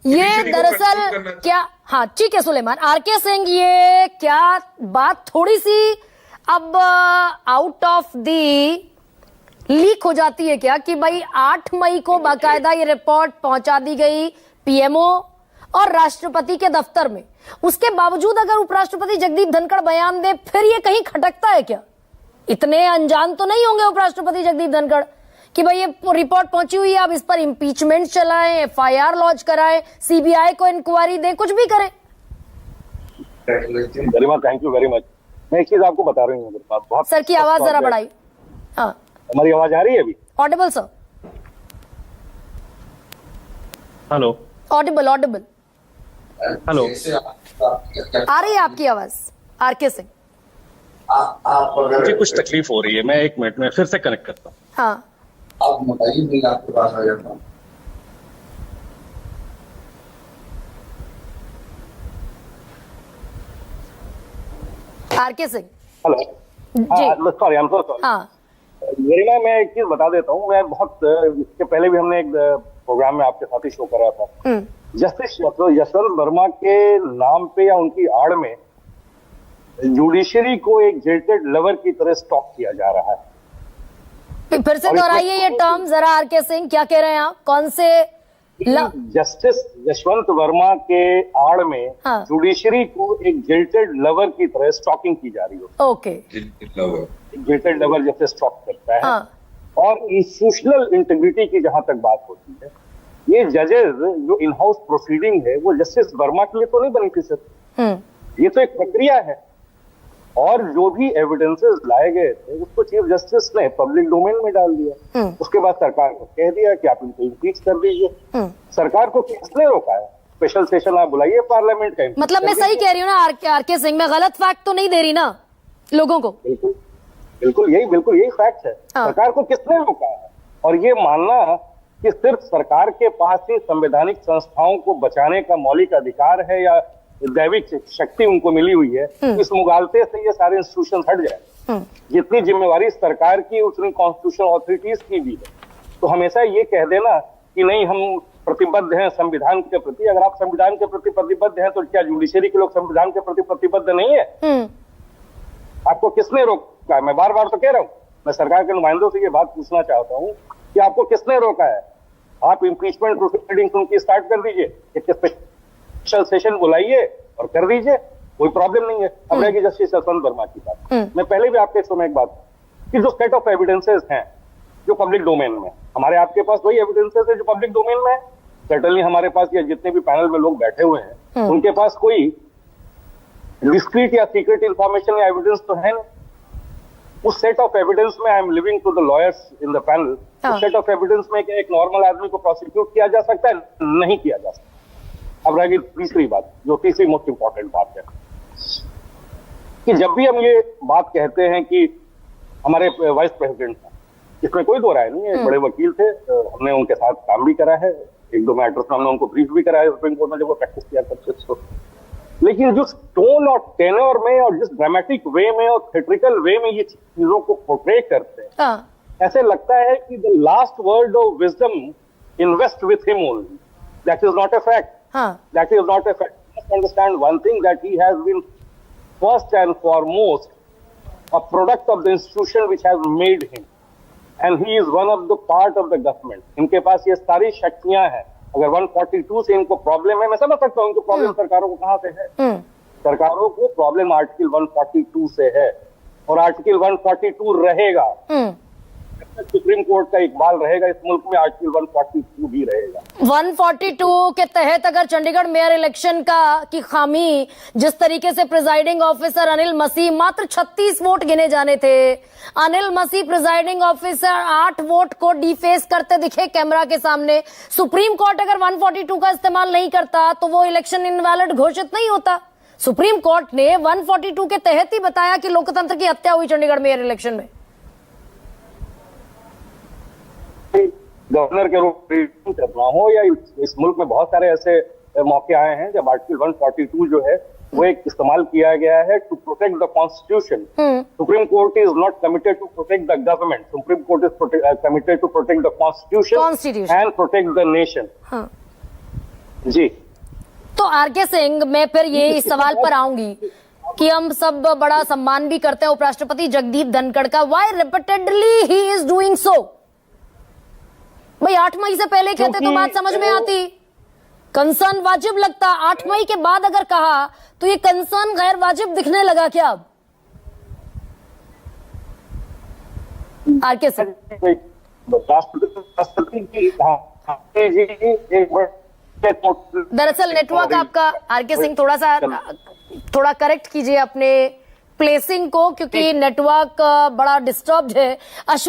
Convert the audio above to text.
ये दरअसल क्या, हाँ ठीक है सुलेमान, आरके सिंह, ये क्या बात थोड़ी सी अब आउट ऑफ दी लीक हो जाती है क्या कि भाई 8 मई को बाकायदा ये रिपोर्ट पहुंचा दी गई पीएमओ और राष्ट्रपति के दफ्तर में, उसके बावजूद अगर उपराष्ट्रपति जगदीप धनखड़ बयान दे, फिर ये कहीं खटकता है क्या? इतने अनजान तो नहीं होंगे उपराष्ट्रपति जगदीप धनखड़ कि भाई ये रिपोर्ट पहुंची हुई है, आप इस पर इंपीचमेंट चलाएं, एफआईआर लॉन्च कराएं, सीबीआई को इंक्वायरी दें, कुछ भी करें। गरिमा, थैंक यू वेरी मच। मैं एक चीज आपको बता रही हूँ, बहुत सर की आवाज जरा बढ़ाई। हाँ, हमारी आवाज आ रही है अभी? Audible sir, hello, audible audible, hello, आ रही है आपकी आवाज आरके सिंह। मुझे कुछ तकलीफ हो रही है, मैं 1 मिनट में फिर से कनेक्ट करता हूँ। हाँ, आप बताइए, मैं आपके पास आ जाता हूँ। RK Singh hello ji, sorry, I am so sorry. हाँ गरिमा, मैं एक चीज बता देता हूँ, मैं बहुत इसके पहले भी हमने एक प्रोग्राम में आपके साथ ही शो करा था। जस्टिस यशवंत वर्मा के नाम पे या उनकी आड़ में जुडिशरी को एक जेटेड लवर की तरह स्टॉक किया जा रहा है। फिर से दोहराइए ये टर्म जरा आरके सिंह, क्या कह रहे हैं आप, कौन से जस्टिस यशवंत वर्मा के आड़ में हाँ। जुडिशरी को एक जेटेड लवर की तरह स्टॉकिंग की जा रही है। ओके, जेटेड लवर जैसे स्टॉक करता है। हाँ, और इंस्टीट्यूशनल इंटीग्रिटी की जहां तक बात होती है, ये जजेस जो इन हाउस प्रोसीडिंग है वो जस्टिस वर्मा के लिए तो नहीं बनी थी सर, ये तो एक प्रक्रिया है। और जो भी एविडेंसेस लाए गए थे उसको चीफ जस्टिस ने पब्लिक डोमेन में डाल दिया। उसके बाद सरकार को कह दिया कि आप इनको इम्पीच कर दीजिए। सरकार को किसने रोका है? स्पेशल सेशन आप बुलाइए पार्लियामेंट का। मतलब मैं सही कह रही हूँ ना आरके सिंह, मैं गलत फैक्ट तो नहीं दे रही ना लोगों को? बिल्कुल बिल्कुल यही फैक्ट है। हाँ। सरकार को किसने रोका है? और ये मानना कि सिर्फ सरकार के पास ही संवैधानिक संस्थाओं को बचाने का मौलिक अधिकार है या दैविक शक्ति उनको मिली हुई है, इस मुगालते से ये सारे इंस्टीट्यूशन हट जाए। जितनी जिम्मेवारी सरकार की उतनी कॉन्स्टिट्यूशनल ऑथोरिटीज की भी है। तो हमेशा ये कह देना कि नहीं हम प्रतिबद्ध हैं संविधान के प्रति, अगर आप संविधान के प्रति प्रतिबद्ध हैं तो क्या जुडिशरी के लोग संविधान के प्रति प्रतिबद्ध नहीं है? आपको किसने रोका है? मैं बार बार तो कह रहा हूं, मैं सरकार के नुमाइंदों से ये बात पूछना चाहता हूं कि आपको किसने रोका है? आप इम्पीचमेंट प्रोसीडिंग्स उनकी स्टार्ट कर दीजिए, स्पेशल सेशन बुलाइए और कर दीजिए, कोई प्रॉब्लम नहीं है। अब रहेगी जस्टिस यशवंत वर्मा की बात। मैं पहले भी आपके समय एक बात कि जो सेट ऑफ एविडेंसेस हैं जो पब्लिक डोमेन में, हमारे आपके पास वही एविडेंसेस है जो पब्लिक डोमेन में है। सर्टेनली हमारे पास या जितने भी पैनल में लोग बैठे हुए हैं उनके पास कोई डिस्क्रीट या सीक्रेट इंफॉर्मेशन या एविडेंस तो है नहीं। उस सेट ऑफ एविडेंस में I am living to the lawyers in the panel, उस सेट ऑफ एविडेंस में एक नॉर्मल आदमी को प्रोसिक्यूट किया जा सकता है? नहीं किया जा सकता। अब रहेगी तीसरी बात, जो तीसरी मोस्ट इंपॉर्टेंट बात है कि जब भी हम ये बात कहते हैं कि हमारे वाइस प्रेसिडेंट हैं, इसमें कोई दो राय नहीं है, बड़े वकील थे, हमने उनके साथ काम भी करा है, 1-2 मैटर्स में हमने उनको ब्रीफ भी करा है सुप्रीम कोर्ट में जब वो प्रैक्टिस किया करते थे। लेकिन जो टोन और टेनर में और जिस ड्रामेटिक वे में और थिएट्रिकल वे में ये चीजों को पोर्ट्रे करते हैं, ऐसे लगता है कि the last word of wisdom invest with him only. That is not a fact. That is not a fact. You must understand one thing, that he has been first and foremost a product of the institution which has made him, and he is one of the part of the government. इनके पास ये सारी शक्तियां हैं। अगर 142 से इनको problem है, मैं समझ सकता हूँ इनको प्रॉब्लम सरकारों को कहाँ से है। सरकारों को प्रॉब्लम आर्टिकल 142 से है और आर्टिकल 142 रहेगा। सुप्रीम कोर्ट का इकबाल रहेगा इस मुल्क में, आर्टिकल 142 भी रहेगा। 142 के तहत अगर चंडीगढ़ मेयर इलेक्शन की खामी, जिस तरीके से प्रिजाइडिंग ऑफिसर अनिल मसीह, मात्र 36 वोट गिने जाने थे, अनिल मसीह प्रिजाइडिंग ऑफिसर 8 वोट को डिफेस करते दिखे कैमरा के सामने। सुप्रीम कोर्ट अगर 142 का इस्तेमाल नहीं करता तो वो इलेक्शन इनवैलिड घोषित नहीं होता। सुप्रीम कोर्ट ने 142 के तहत ही बताया कि लोकतंत्र की हत्या हुई चंडीगढ़ मेयर इलेक्शन में। गवर्नर के रूप में करना हो या इस मुल्क में बहुत सारे ऐसे मौके आए हैं जब आर्टिकल 142 जो है वो एक इस्तेमाल किया गया है to protect the constitution. Supreme court is not committed to protect the government, supreme court is committed to protect the constitution and protect the nation. जी। तो आरके सिंह, मैं फिर ये इस सवाल पर आऊंगी कि हम सब बड़ा सम्मान भी करते हैं उपराष्ट्रपति जगदीप धनखड़ का, why repeatedly he is doing so? भाई 8 मई से पहले कहते तो बात समझ में आती, कंसर्न वाजिब लगता। 8 मई के बाद अगर कहा तो ये कंसर्न गैर वाजिब दिखने लगा क्या अब? आरके सिंह, राष्ट्रपति की दरअसल नेटवर्क आपका, आरके सिंह, थोड़ा करेक्ट कीजिए अपने प्लेसिंग को, क्योंकि नेटवर्क बड़ा डिस्टर्ब्ड है।